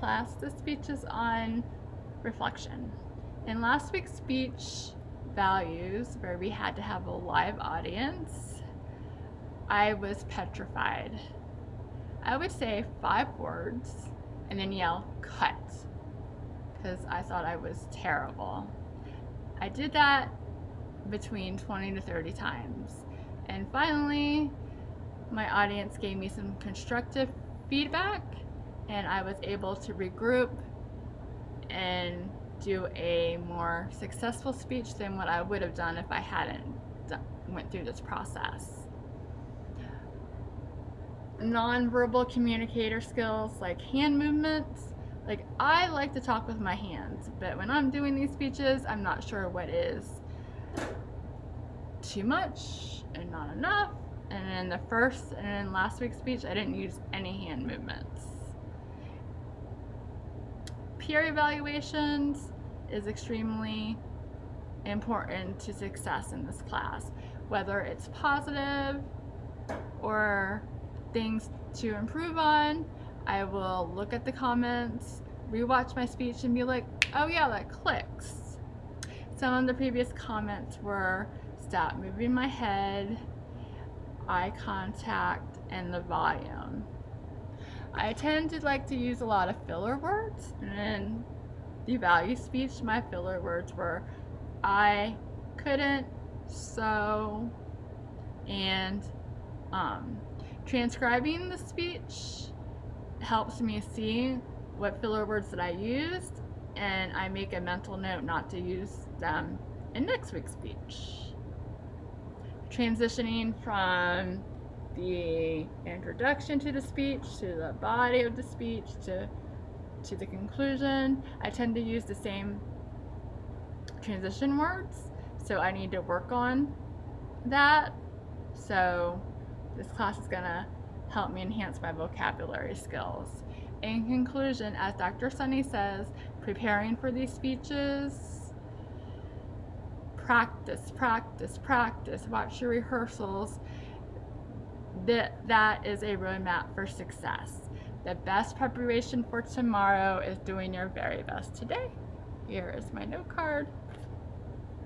class. This speech is on reflection. In last week's speech, Values, where we had to have a live audience, I was petrified. I would say 5 words and then yell, cut, because I thought I was terrible. I did that between 20 to 30 times. And finally, my audience gave me some constructive feedback, and I was able to regroup and do a more successful speech than what I would have done if I hadn't went through this process. Non-verbal communicator skills like hand movements. Like, I like to talk with my hands, but when I'm doing these speeches, I'm not sure what is too much and not enough. And in the first and in last week's speech, I didn't use any hand movements. Peer evaluations is extremely important to success in this class, whether it's positive or things to improve on. I will look at the comments, rewatch my speech, and be like, oh yeah, that clicks. Some of the previous comments were stop moving my head, eye contact, and the volume. I tend to like to use a lot of filler words, and in the value speech, my filler words were I couldn't, so, and transcribing the speech helps me see what filler words that I used, and I make a mental note not to use them in next week's speech. Transitioning from the introduction to the speech, to the body of the speech, to the conclusion, I tend to use the same transition words, so I need to work on that. So this class is gonna help me enhance my vocabulary skills. In conclusion, as Dr. Sunny says, preparing for these speeches, practice, practice, practice, watch your rehearsals. That is a roadmap for success. The best preparation for tomorrow is doing your very best today. Here is my note card.